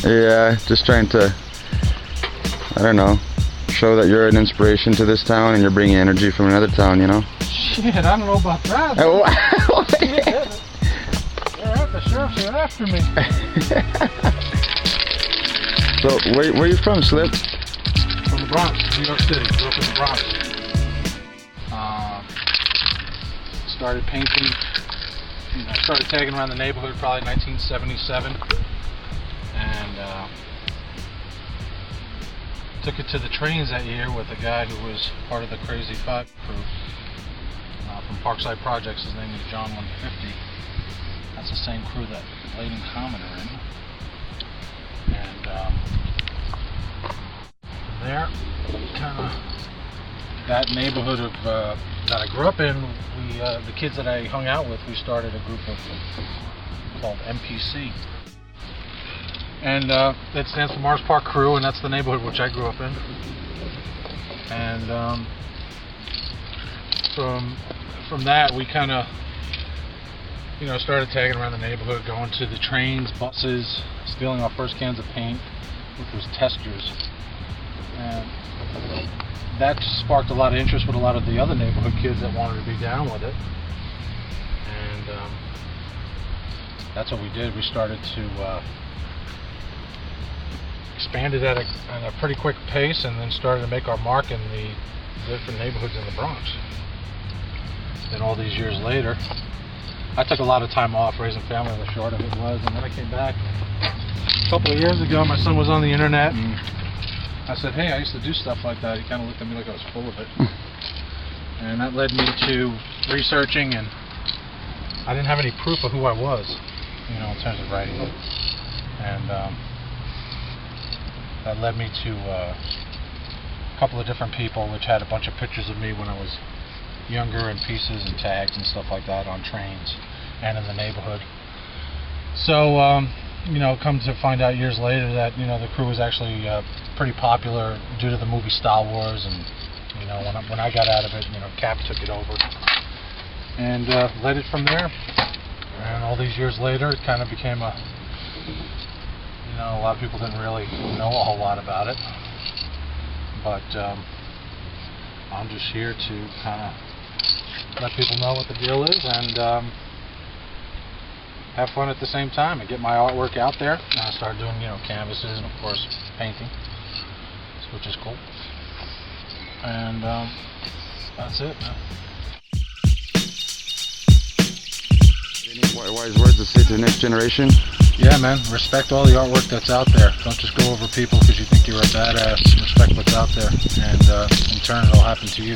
Yeah, just trying to, I don't know, show that you're an inspiration to this town and you're bringing energy from another town, you know? Shit, I don't know about that. The sheriffs are after me. So, where are you from, Slip? From the Bronx, New York City. Grew up in the Bronx. Started painting, started tagging around the neighborhood probably 1977. And took it to the trains that year with a guy who was part of the Crazy Five crew from Parkside Projects. His name is John 150. That's the same crew that Blade and Common are in. And from there, kind of that neighborhood of that I grew up in, the kids that I hung out with, we started a group called MPC. And that stands for Mars Park Crew, and that's the neighborhood which I grew up in. And from that, we kind of, started tagging around the neighborhood, going to the trains, buses, stealing our first cans of paint, which was testers. And that sparked a lot of interest with a lot of the other neighborhood kids that wanted to be down with it. And that's what we did. We started to expand it at a pretty quick pace, and then started to make our mark in the different neighborhoods in the Bronx. Then all these years later, I took a lot of time off raising family, the short of it was, and then I came back a couple of years ago. My son was on the internet, and I said, hey, I used to do stuff like that. He kind of looked at me like I was full of it. And that led me to researching, and I didn't have any proof of who I was, in terms of writing. And that led me to a couple of different people, which had a bunch of pictures of me when I was younger, and pieces and tags and stuff like that on trains and in the neighborhood. So, come to find out years later that, the crew was actually pretty popular due to the movie Star Wars, and, when I got out of it, Cap took it over and led it from there. And all these years later, it kind of became a lot of people didn't really know a whole lot about it, but I'm just here to kind of let people know what the deal is, and have fun at the same time, and get my artwork out there. And I started doing, canvases and of course painting, which is cool. And that's it, man. Any wise words to say to the next generation? Yeah, man, respect all the artwork that's out there. Don't just go over people because you think you're a badass. Respect what's out there, and in turn it'll happen to you.